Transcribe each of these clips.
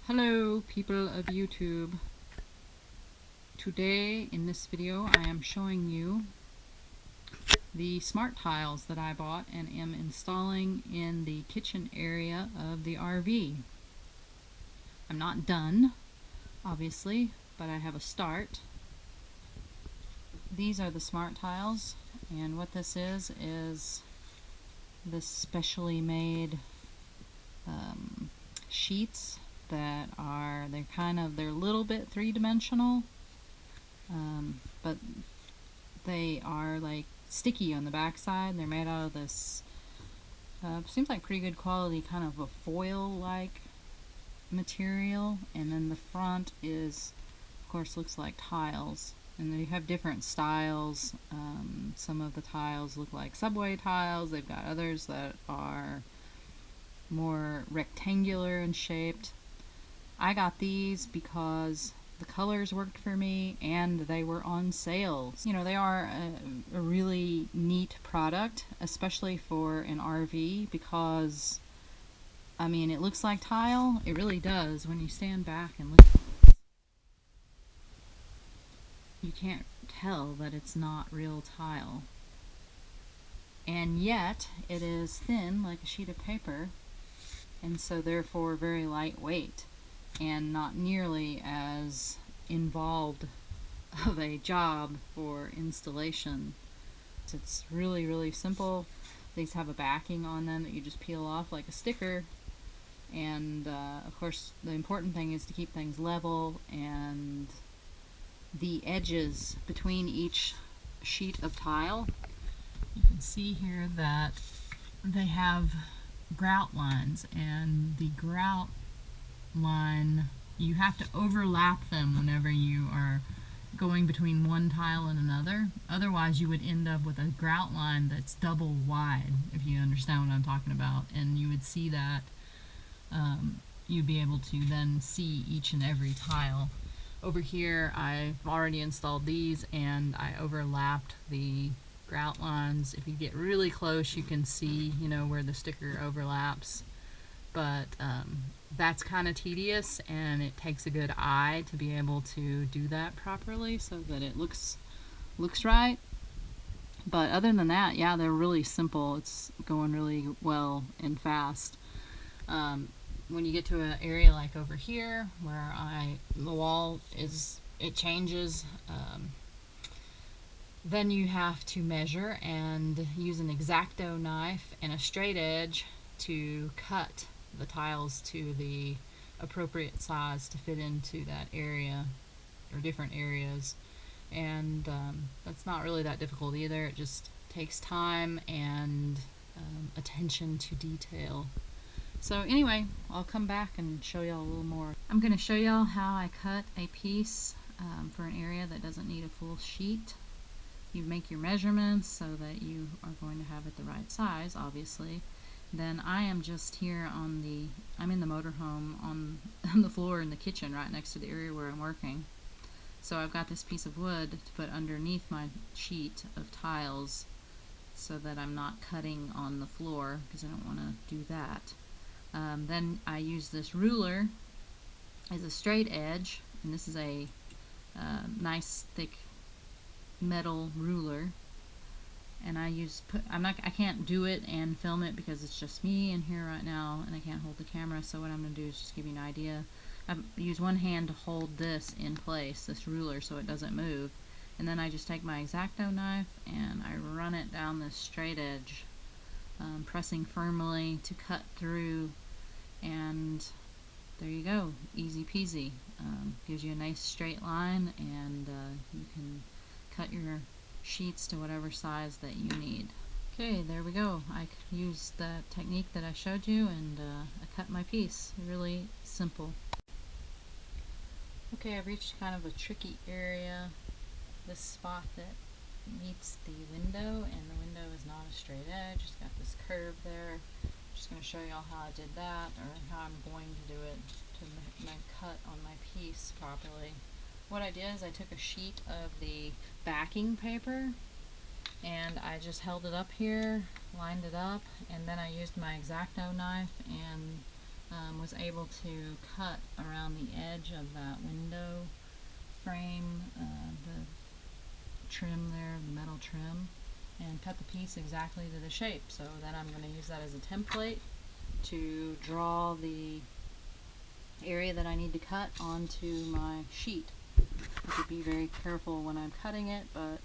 Hello people of YouTube. Today in this video I am showing you the SmartTiles that I bought and am installing in the kitchen area of the RV. I'm not done, obviously, but I have a start. These are the SmartTiles, and what this is this specially made sheets that they're a little bit three-dimensional, but they are like sticky on the back side. They're made out of this seems like pretty good quality, kind of a foil-like material, and then the front is, of course, looks like tiles, and they have different styles. Some of the tiles look like subway tiles. They've got others that are more rectangular and shaped. I got these because the colors worked for me and they were on sale. You know, they are a really neat product, especially for an RV, because I mean, it looks like tile. It really does. When you stand back and look at it, you can't tell that it's not real tile. And yet it is thin like a sheet of paper, and so therefore very lightweight and not nearly as involved of a job for installation. It's really, really simple. These have a backing on them that you just peel off like a sticker, and of course the important thing is to keep things level, and the edges between each sheet of tile, you can see here that they have grout lines, and the grout line, you have to overlap them whenever you are going between one tile and another. Otherwise you would end up with a grout line that's double wide, if you understand what I'm talking about, and you would see that you'd be able to then see each and every tile. Over here I've already installed these, and I overlapped the grout lines. If you get really close you can see, you know, where the sticker overlaps, but that's kind of tedious, and it takes a good eye to be able to do that properly so that it looks right. But other than that, yeah, they're really simple. It's going really well and fast. When you get to an area like over here where the wall it changes, then you have to measure and use an X-Acto knife and a straight edge to cut the tiles to the appropriate size to fit into that area or different areas. And that's not really that difficult either. It just takes time and attention to detail. So anyway, I'll come back and show y'all a little more. I'm going to show y'all how I cut a piece for an area that doesn't need a full sheet. You make your measurements so that you are going to have it the right size, obviously. Then I am just here I'm in the motorhome on the floor in the kitchen right next to the area where I'm working. So I've got this piece of wood to put underneath my sheet of tiles so that I'm not cutting on the floor, because I don't want to do that. Then I use this ruler as a straight edge, and this is a nice thick metal ruler, and I can't do it and film it because it's just me in here right now and I can't hold the camera, so what I'm going to do is just give you an idea. I use one hand to hold this in place, this ruler, so it doesn't move, and then I just take my X-Acto knife and I run it down this straight edge, pressing firmly to cut through, and there you go, easy peasy. Gives you a nice straight line, and you can cut your sheets to whatever size that you need. Okay, there we go. I used that technique that I showed you, and I cut my piece. Really simple. Okay, I've reached kind of a tricky area. This spot that meets the window, and the window is not a straight edge. It's got this curve there. I'm just going to show y'all how I did that, or how I'm going to do it to make my cut on my piece properly. What I did is I took a sheet of the backing paper and I just held it up here, lined it up, and then I used my X-Acto knife and was able to cut around the edge of that window frame, the trim there, the metal trim, and cut the piece exactly to the shape. So then I'm going to use that as a template to draw the area that I need to cut onto my sheet. I have to be very careful when I'm cutting it, but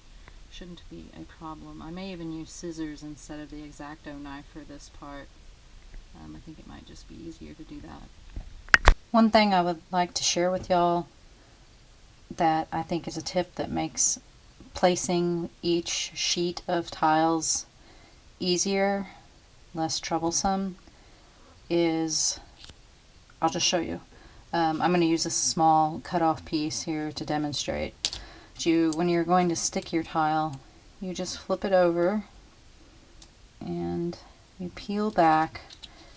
shouldn't be a problem. I may even use scissors instead of the X-Acto knife for this part. I think it might just be easier to do that. One thing I would like to share with y'all that I think is a tip that makes placing each sheet of tiles easier, less troublesome, is, I'll just show you. I'm going to use a small cut-off piece here to demonstrate. When you're going to stick your tile, you just flip it over and you peel back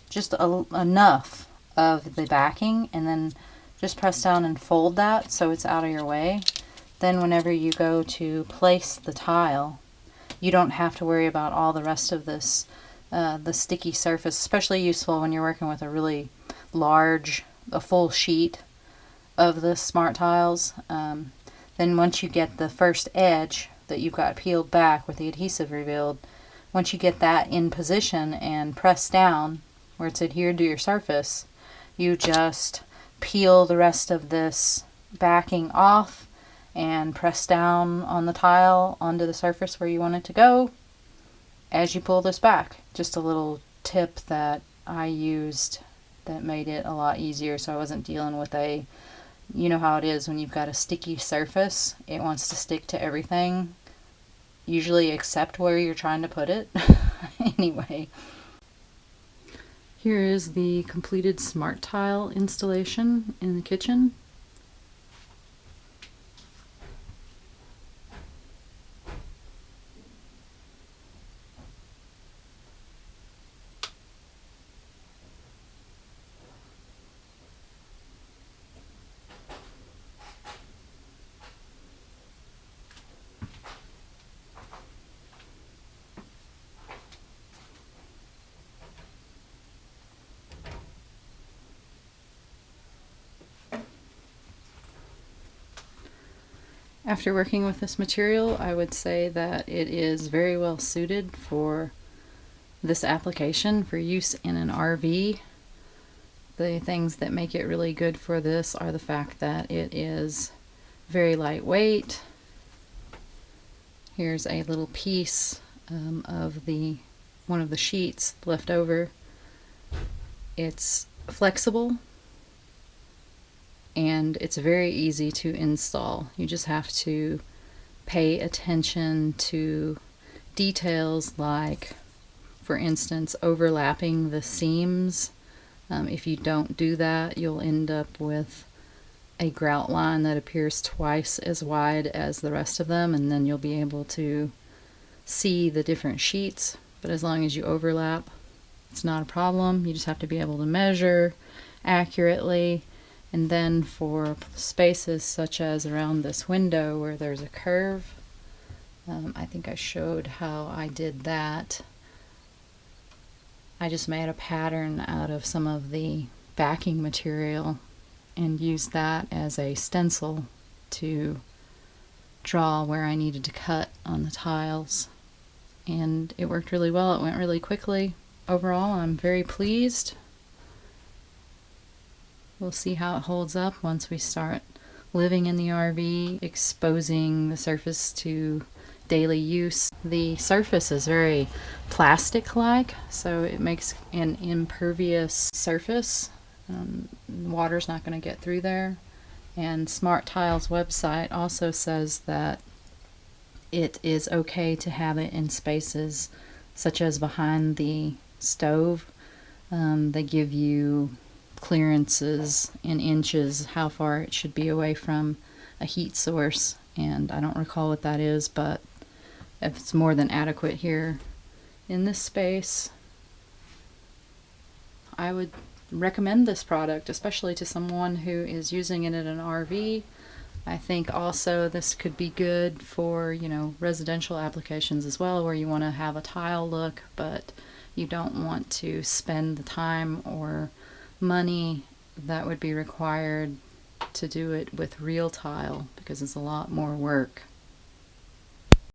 just enough of the backing, and then just press down and fold that so it's out of your way. Then whenever you go to place the tile, you don't have to worry about all the rest of this, the sticky surface, especially useful when you're working with a really large, a full sheet of the SmartTiles. Then once you get the first edge that you've got peeled back with the adhesive revealed, once you get that in position and press down where it's adhered to your surface, you just peel the rest of this backing off and press down on the tile onto the surface where you want it to go as you pull this back. Just a little tip that I used that made it a lot easier, so I wasn't dealing with a, you know how it is when you've got a sticky surface, it wants to stick to everything, usually except where you're trying to put it. Anyway, here is the completed SmartTile installation in the kitchen. After working with this material, I would say that it is very well suited for this application for use in an RV. The things that make it really good for this are the fact that it is very lightweight. Here's a little piece of one of the sheets left over. It's flexible, and it's very easy to install. You just have to pay attention to details like, for instance, overlapping the seams. If you don't do that, you'll end up with a grout line that appears twice as wide as the rest of them, and then you'll be able to see the different sheets. But as long as you overlap, it's not a problem. You just have to be able to measure accurately. And then for spaces such as around this window where there's a curve, I think I showed how I did that. I just made a pattern out of some of the backing material and used that as a stencil to draw where I needed to cut on the tiles. And it worked really well. It went really quickly. Overall, I'm very pleased. We'll see how it holds up once we start living in the RV, exposing the surface to daily use. The surface is very plastic-like, so it makes an impervious surface. Water's not going to get through there. And SmartTiles website also says that it is okay to have it in spaces such as behind the stove. They give you clearances in inches, how far it should be away from a heat source, and I don't recall what that is, but if it's more than adequate here in this space, I would recommend this product, especially to someone who is using it in an RV. I think also this could be good for, you know, residential applications as well, where you want to have a tile look, but you don't want to spend the time or money that would be required to do it with real tile, because it's a lot more work.